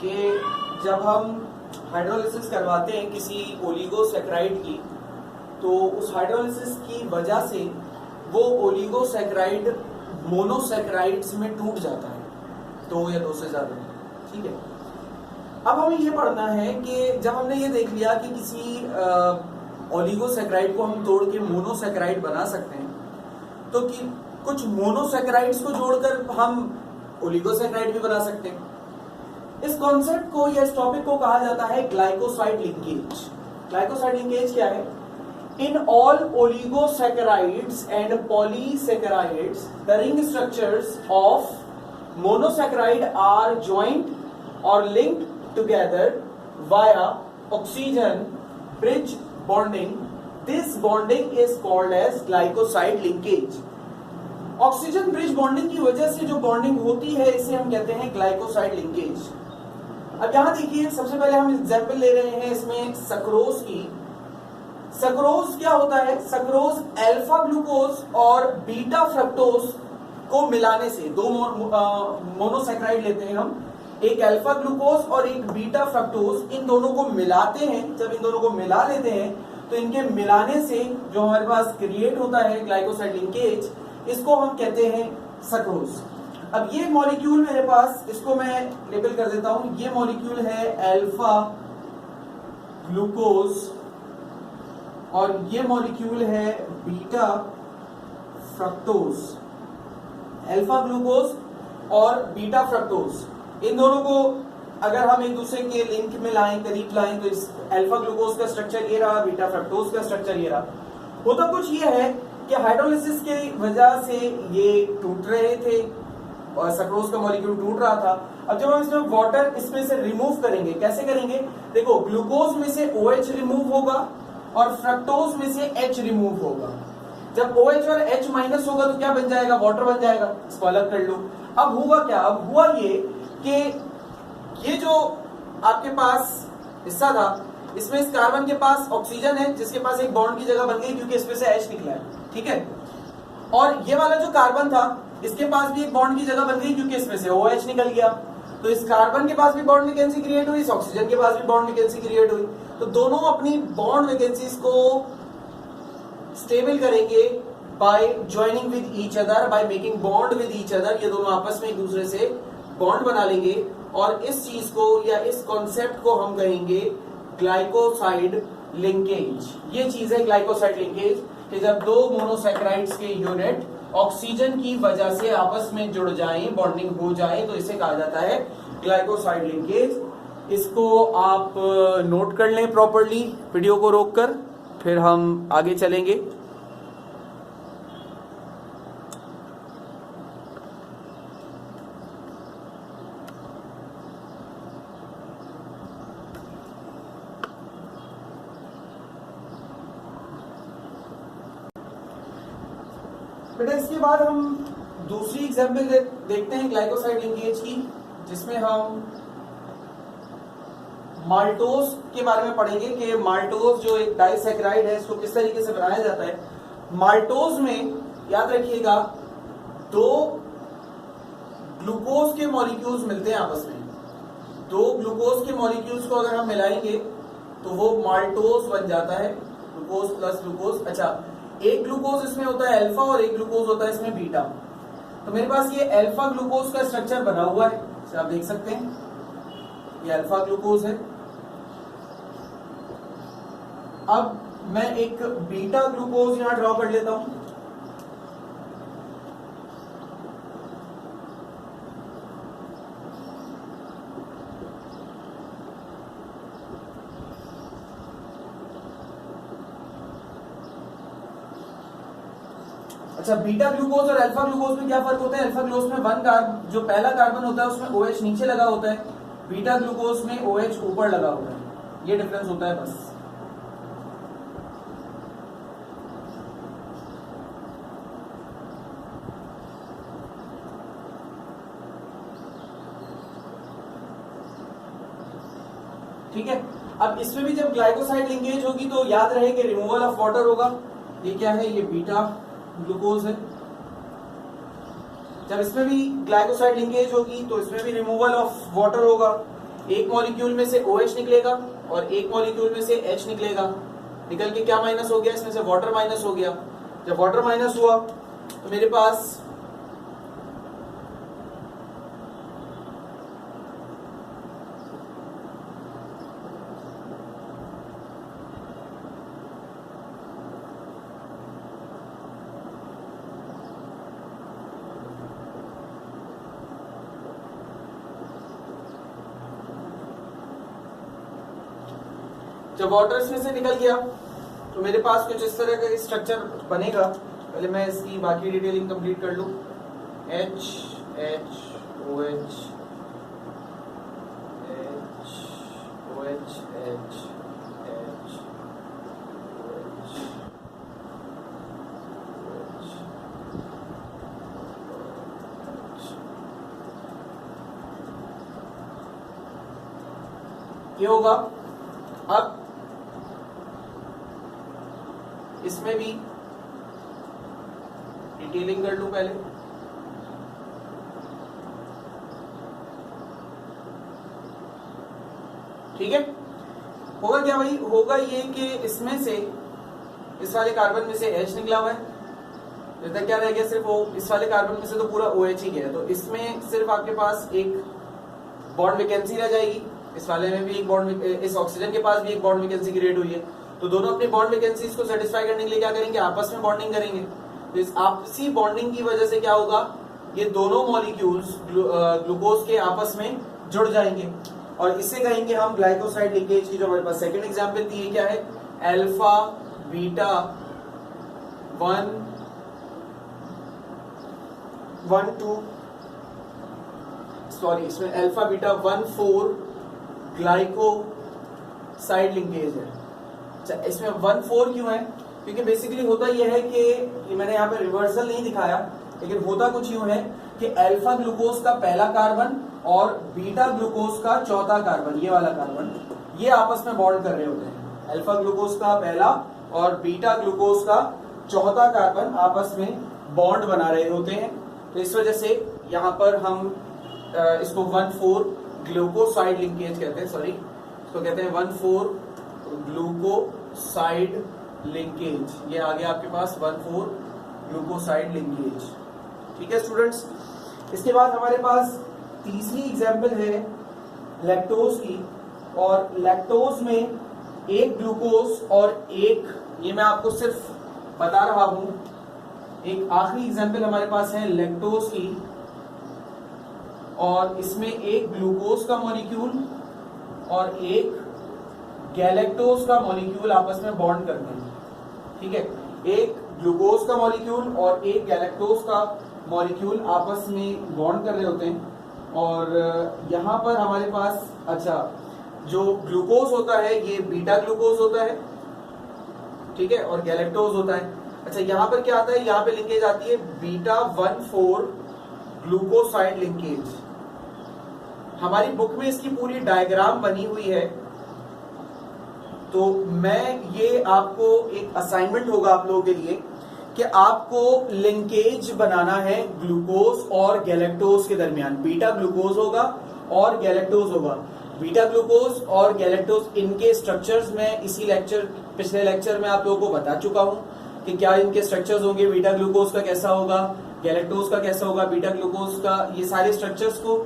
कि जब हम हाइड्रोलिसिस करवाते हैं किसी ओलिगोसैकेराइड की तो उस हाइड्रोलिसिस की वजह से वो ओलिगोसैकेराइड मोनोसैकेराइड्स में टूट जाता है, 2 या 2 से ज्यादा, ठीक है। अब हमें ये पढ़ना है कि जब हमने ये देख लिया कि किसी ओलिगोसैकेराइड को हम तोड़ के मोनोसैकेराइड बना सकते हैं, तो कि कुछ मोनोसैकेराइड्स को जोड़कर हम ओलिगोसैकेराइड भी बना सकते हैं। इस कॉन्सेप्ट को या इस टॉपिक को कहा जाता है ग्लाइकोसाइड लिंकेज। ग्लाइकोसाइड लिंकेज क्या है, in all oligosaccharides and polysaccharides the ring structures of monosaccharide are joint और linked together via oxygen bridge bonding. This bonding is called as glycoside linkage. Oxygen bridge bonding की वजह से जो bonding होती है इसे हम कहते हैं ग्लाइकोसाइड लिंकेज। अब यहां देखिए, सबसे पहले हम एग्जांपल ले रहे हैं इसमें सक्रोज की। सक्रोज क्या होता है, सक्रोज अल्फा ग्लूकोज और बीटा फ्रक्टोज को मिलाने से, 2 मोनोसैकेराइड लेते हैं हम, एक अल्फा ग्लूकोज और एक बीटा फ्रक्टोज, इन दोनों को मिलाते हैं। जब इन दोनों को मिला लेते हैं तो इनके मिलाने से जो हमारे पास क्रिएट होता है ग्लाइकोसाइड लिंकेज, इसको हम कहते हैं सक्रोज। अब ये मॉलिक्यूल मेरे पास, इसको मैं लेबल कर देता हूं, ये मॉलिक्यूल है अल्फा ग्लूकोज और ये मॉलिक्यूल है बीटा फ्रक्टोज। अल्फा ग्लूकोज और बीटा फ्रक्टोज, इन दोनों को अगर हम एक दूसरे के लिंक में लाएं, करीब लाएं, तो इस अल्फा ग्लूकोज का स्ट्रक्चर ये रहा, बीटा फ्रक्टोज का स्ट्रक्चर ये रहा। होता कुछ ये है कि हाइड्रोलिसिस की वजह से ये टूट रहे थे और सक्रोज का मॉलिक्यूल टूट रहा था। अब जब हम इसमें वाटर इसमें से रिमूव करेंगे, कैसे करेंगे, देखो ग्लूकोज में से OH रिमूव होगा और फ्रक्टोज में से H रिमूव होगा। जब OH और H माइनस होगा तो क्या बन जाएगा, वाटर बन जाएगा। इसको अलग कर लो। अब हुआ क्या, अब हुआ ये कि ये जो आपके पास हिस्सा था, इसमें इस कार्बन के पास ऑक्सीजन है जिसके पास एक बॉन्ड की जगह बन गई क्योंकि इसमें से H निकला है, ठीक है। और ये वाला जो कार्बन था इसके पास भी एक बॉन्ड की जगह बन गई क्योंकि इसमें से OH निकल गया। तो इस कार्बन के पास भी बॉन्ड वैकेंसी क्रिएट हुई, इस ऑक्सीजन के पास भी बॉन्ड वैकेंसी क्रिएट हुई। तो दोनों अपनी बॉन्ड वैकेंसीज को स्टेबल करेंगे by joining with each other, by making bond with each other. ये दोनों आपस में एक दूसरे से बॉन्ड बना लेंगे और इस चीज को या इस कॉन्सेप्ट को हम कहेंगे ग्लाइकोसाइड लिंकेज। ये चीज है ग्लाइकोसाइड लिंकेज कि जब दो मोनोसैकेराइड्स के यूनिट ऑक्सीजन की वजह से आपस में जुड़ जाएं, बॉन्डिंग हो जाए, तो इसे कहा जाता है ग्लाइकोसाइड लिंकेज। इसको आप नोट कर लें प्रॉपर्ली, वीडियो को रोककर, फिर हम आगे चलेंगे। बेटा इसके बाद हम दूसरी एग्जाम्पल देखते हैं ग्लाइकोसाइड लिंकेज की, जिसमें हम माल्टोज के बारे में पढ़ेंगे कि माल्टोज जो एक डाइसैकेराइड है इसको किस तरीके से बनाया जाता है। माल्टोज में याद रखिएगा दो ग्लूकोज के मॉलिक्यूल्स मिलते हैं आपस में। दो ग्लूकोज के मॉलिक्यूल्स को अगर हम मिलाएंगे तो वो माल्टोज बन जाता है, ग्लूकोज प्लस ग्लूकोज। अच्छा, एक ग्लूकोज इसमें होता है अल्फा और एक ग्लूकोज होता है इसमें बीटा। तो मेरे पास ये अल्फा ग्लूकोज का स्ट्रक्चर बना हुआ है, आप देख सकते हैं ये अल्फा ग्लूकोज है। अब मैं एक बीटा ग्लूकोज यहां ड्रॉ कर लेता हूं। अच्छा, बीटा ग्लूकोज और अल्फा ग्लूकोज में क्या फर्क होता है? अल्फा ग्लूकोज में जो पहला कार्बन होता है उसमें OH नीचे लगा होता है, बीटा ग्लूकोज में OH ऊपर लगा होता है। ये डिफरेंस होता है बस। ठीक है। अब इसमें भी जब ग्लाइकोसाइड लिंकेज होगी तो याद रहे कि रिमूवल ऑफ वाटर होगा। ये क्या है? ये बीटा ग्लूकोज है। जब इसमें भी ग्लाइकोसाइड लिंकेज होगी तो इसमें भी रिमूवल ऑफ वाटर होगा। एक मॉलिक्यूल में से OH निकलेगा और एक मॉलिक्यूल में से H निकलेगा। निकल के क्या माइनस हो गया? इसमें से वाटर माइनस हो गया। जब वाटर माइनस हुआ तो मेरे पास जब वाटर इसमें से निकल गया तो मेरे पास कुछ इस तरह का स्ट्रक्चर बनेगा। पहले मैं इसकी बाकी डिटेलिंग कंप्लीट कर लूं। H H OH H OH H H OH ये होगा। अब इसमें भी डिटेलिंग कर लूं पहले। ठीक है, होगा क्या भाई? होगा ये कि इसमें से इस वाले कार्बन में से H निकला हुआ है, इधर क्या रह गया? सिर्फ वो इस वाले कार्बन में से तो पूरा OH ही गया, तो इसमें सिर्फ आपके पास एक बॉन्ड वैकेंसी रह जाएगी। इस वाले में भी एक बॉन्ड, इस ऑक्सीजन के पास भी एक बॉन्ड वैकेंसी क्रिएट हुई है। तो दोनों अपनी बॉन्ड वैकेंसीज को सेटिस्फाई करने के लिए क्या करेंगे? आपस में बॉन्डिंग करेंगे। तो इस आपसी बॉन्डिंग की वजह से क्या होगा? ये दोनों मॉलिक्यूल्स ग्लूकोज के आपस में जुड़ जाएंगे और इसे कहेंगे हम ग्लाइकोसाइड लिंकेज की। जो हमारे पास सेकंड एग्जांपल थी, ये क्या है? Alpha beta 1 alpha beta 1,4 glycoside linkage है। अच्छा, इसमें 1,4 क्यों है? क्योंकि बेसिकली होता यह है कि मैंने यहाँ पे रिवर्सल नहीं दिखाया, लेकिन होता कुछ यूं है कि अल्फा ग्लूकोज का पहला कार्बन और बीटा ग्लूकोज का चौथा कार्बन, ये वाला कार्बन, ये आपस में बॉन्ड कर रहे होते हैं। अल्फा ग्लूकोज का पहला और बीटा ग्लूकोज का चौथा कार्बन आपस में बॉन्ड बना रहे होते हैं। तो इस वजह से यहाँ पर हम इसको 1,4 ग्लूकोसाइड लिंकेज कहते हैं। सॉरी, इसको कहते हैं 1,4 ग्लूकोसाइड लिंकेज। ये आ गया आपके पास 1,4 ग्लूकोसाइड लिंकेज। ठीक है स्टूडेंट्स, इसके बाद हमारे पास तीसरी एग्जाम्पल है लैक्टोज की। और लैक्टोज में एक ग्लूकोज और एक, ये मैं आपको सिर्फ बता रहा हूं, एक आखिरी एग्जांपल हमारे पास है लैक्टोज की, और इसमें एक ग्लूकोज का मॉलिक्यूल और एक गैलेक्टोज का मॉलिक्यूल आपस में बॉन्ड करते हैं, ठीक है। एक ग्लूकोज का मॉलिक्यूल और एक गैलेक्टोज का मॉलिक्यूल आपस में बॉन्ड कर रहे होते हैं, और यहाँ पर हमारे पास, अच्छा, जो ग्लूकोज होता है ये बीटा ग्लूकोज होता है, ठीक है, और गैलेक्टोज होता है। अच्छा, यहाँ पर क्या आता है, यहाँ पे लिंकेज आती है बीटा 1,4 ग्लूकोसाइड लिंकेज। हमारी बुक में इसकी पूरी डायग्राम बनी हुई है, तो मैं ये आपको एक असाइनमेंट होगा आप लोगों के लिए कि आपको लिंकेज बनाना है ग्लूकोज और गैलेक्टोज के दरमियान। बीटा ग्लूकोज होगा और गैलेक्टोज होगा। बीटा ग्लूकोज और गैलेक्टोज, इनके स्ट्रक्चर्स में इसी पिछले लेक्चर में आप लोगों को बता चुका हूं कि क्या इनके स्ट्रक्चर्स होंगे, बीटा ग्लूकोज का कैसा होगा, गैलेक्टोज का कैसा होगा, बीटा ग्लूकोज का, ये सारे स्ट्रक्चर्स को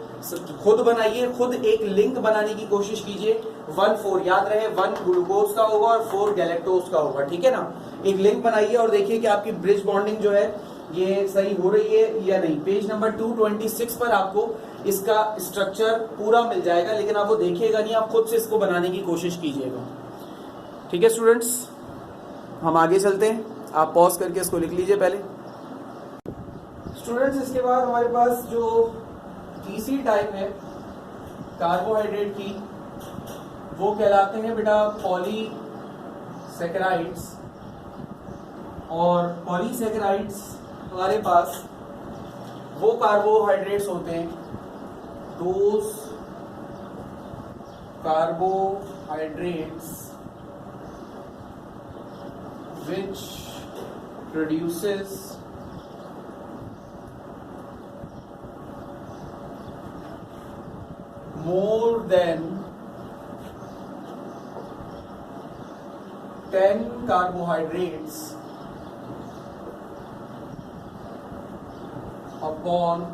खुद बनाइए, खुद एक लिंक बनाने की कोशिश कीजिए। 1,4 याद रहे, 1 ग्लूकोज का होगा और 4 गैलेक्टोज का होगा, ठीक है ना। एक लिंक बनाइए और देखिए कि आपकी ब्रिज बॉन्डिंग जो है ये सही हो रही है या नहीं। पेज नंबर 226 पर आपको इसका स्ट्रक्चर पूरा मिल जाएगा, लेकिन आप वो देखिएगा नहीं, आप खुद से इसको बनाने की कोशिश कीजिएगा, ठीक है स्टूडेंट्स। हम आगे चलते हैं, आप पॉज करके इसको लिख लीजिए पहले। स्टूडेंट्स, इसके बाद हमारे पास जो तीसरी टाइप है कार्बोहाइड्रेट की, वो कहलाते हैं बेटा पॉलीसैकेराइड्स। और पॉलीसैकेराइड्स हमारे पास वो कार्बोहाइड्रेट्स होते हैं, those carbohydrates which produces more than 10 carbohydrates upon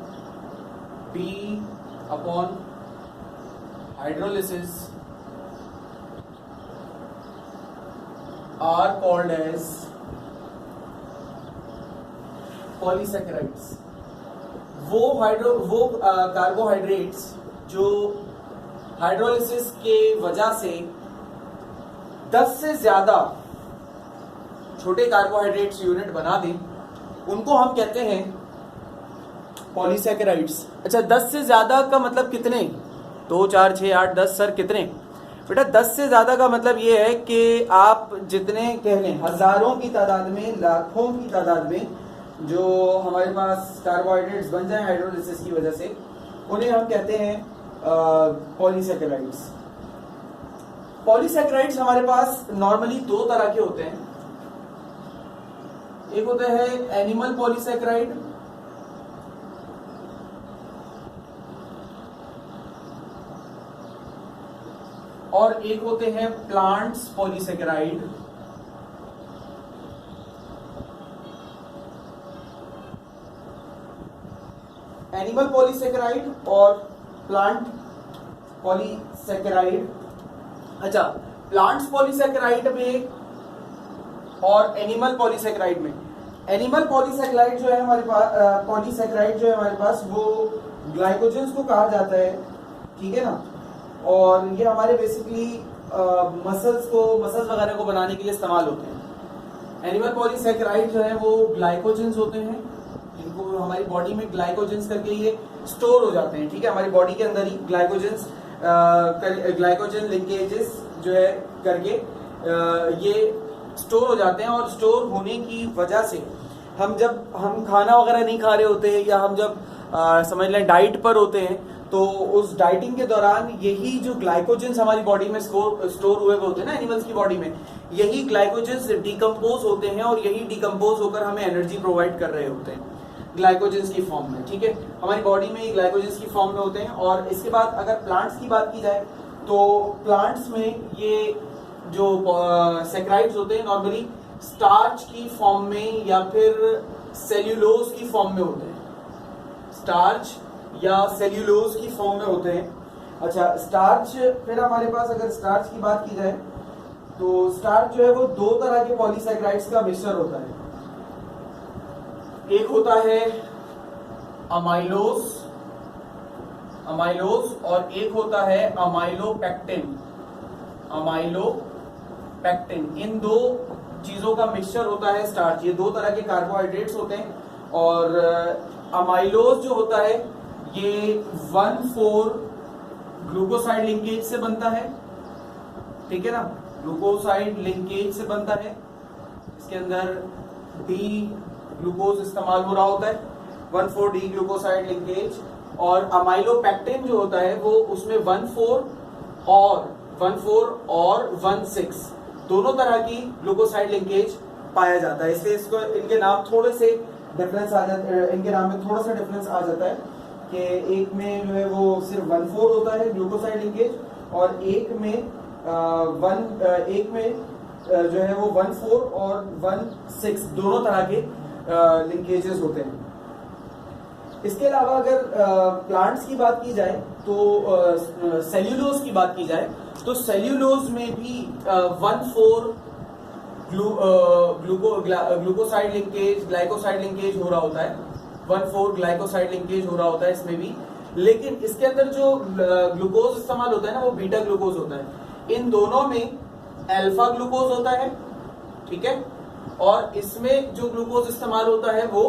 hydrolysis are called as polysaccharides। वो कार्बोहाइड्रेट्स जो हाइड्रोलिसिस के वजह से 10 से ज्यादा छोटे कार्बोहाइड्रेट्स यूनिट बना दें, उनको हम कहते हैं पॉलीसैकेराइड्स। अच्छा, 10 से ज्यादा का मतलब कितने? 2, 4, 6, 8, 10 सर कितने? बेटा 10 से ज्यादा का मतलब ये है कि आप जितने कह लें हजारों की तादाद में, लाखों की तादाद में जो हमारे पास कार्बोहाइड्रेट्स बन जाए हाइड्रोलिसिस की वजह से, उन्हें हम कहते हैं पॉलीसैकेराइड्स। पॉलीसैकेराइड्स हमारे पास नॉर्मली 2 तरह के होते हैं। एक होता है एनिमल पॉलीसैकेराइड और एक होते हैं प्लांट्स पॉलीसैकेराइड। एनिमल पॉलीसैकेराइड और प्लांट पॉलीसैकेराइड। अच्छा, प्लांट्स पॉलीसैकेराइड में और एनिमल पॉलीसैकेराइड में, एनिमल पॉलीसैकेराइड जो है हमारे पास, पॉलीसैकेराइड जो है हमारे पास, वो ग्लाइकोजेंस को कहा जाता है, ठीक है ना। और ये हमारे बेसिकली मसल्स वगैरह को बनाने के लिए इस्तेमाल होते हैं। एनिमल पॉलीसैकेराइड जो है वो ग्लाइकोजेंस होते हैं, इनको हमारी बॉडी में ग्लाइकोजेंस करके ये स्टोर हो जाते हैं, ठीक है। हमारी बॉडी के अंदर ही ग्लाइकोजन लिंकेजेस जो है करके ये स्टोर हो जाते हैं, और स्टोर होने की वजह से जब हम खाना वगैरह नहीं खा रहे होते हैं, या हम जब समझ लें डाइट पर होते हैं, तो उस डाइटिंग के दौरान यही जो ग्लाइकोजेंस हमारी बॉडी में स्टोर हुए होते हैं ना, एनिमल्स की बॉडी में, यही ग्लाइकोजेंस डिकम्पोज होते हैं और यही डिकम्पोज होकर हमें एनर्जी प्रोवाइड कर रहे होते हैं ग्लाइकोजेंस की फॉर्म में, ठीक है। हमारी बॉडी में ये ग्लाइकोजेंस की फॉर्म में होते हैं। और इसके बाद अगर प्लांट्स की बात की जाए, तो प्लांट्स में ये जो सैकेराइड्स होते हैं नॉर्मली स्टार्च की फॉर्म में या फिर सेल्यूलोज की फॉर्म में होते हैं। स्टार्च या सेल्यूलोज की फॉर्म में होते हैं। अच्छा, स्टार्च, फिर हमारे पास अगर स्टार्च की बात की जाए तो स्टार्च जो है वो दो तरह के पॉलीसैकेराइड्स का मिक्सचर होता है। एक होता है अमाइलोज और एक होता है अमाइलोपेक्टिन। इन दो चीजों का मिक्सचर होता है स्टार्च। ये दो तरह के कार्बोहाइड्रेट्स होते हैं और अमाइलोज जो होता है ये 1,4 ग्लूकोसाइड लिंकेज से बनता है, ठीक है ना, ग्लूकोसाइड लिंकेज से बनता है। इसके अंदर डी ग्लूकोज इस्तेमाल हो रहा होता है, 1,4 डी ग्लूकोसाइड लिंकेज। और अमाइलोपेक्टिन जो होता है वो उसमें 1,4 और 1,6 दोनों तरह की ग्लूकोसाइड लिंकेज पाया जाता है। इसलिए इसको इनके नाम थोड़े से डिफरेंस आ जाता है, इनके नाम में थोड़ा सा डिफरेंस आ जाता है कि एक में जो है वो सिर्फ 1,4 होता है ग्लूकोसाइड लिंकेज और एक में जो है वो 1,4 और 1,6 दोनों तरह के लिंकेजेस होते हैं। इसके अलावा अगर प्लांट्स की बात की जाए तो सेल्यूलोज की बात की जाए तो सेल्यूलोज में भी 1,4 ग्लूकोसाइड लिंकेज, ग्लाइकोसाइड लिंकेज हो रहा होता है, 1,4 ग्लाइकोसाइड लिंकेज हो रहा होता है इसमें भी। लेकिन इसके अंदर जो ग्लूकोज इस्तेमाल होता है ना वो बीटा ग्लूकोज होता है। इन दोनों में अल्फा ग्लूकोज होता है, ठीक है, और इसमें जो ग्लूकोज इस्तेमाल होता है वो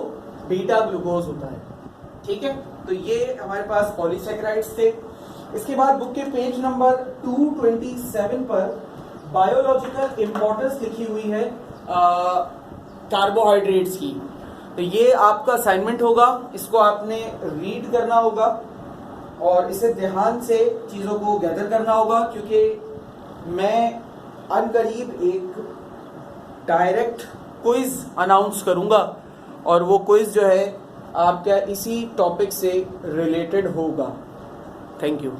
बीटा ग्लूकोज होता है, ठीक है। तो ये हमारे पास पॉलीसैकेराइड्स थे। इसके बाद बुक के पेज नंबर 227 पर बायोलॉजिकल इंपॉर्टेंस लिखी हुई है कार्बोहाइड्रेट्स की। तो ये आपका असाइनमेंट होगा, इसको आपने रीड करना होगा और इसे ध्यान से चीजों को गैदर करना होगा, क्योंकि मैं अनकरीब एक डायरेक्ट क्विज अनाउंस करूंगा और वो क्विज जो है आपका इसी टॉपिक से रिलेटेड होगा। Thank you.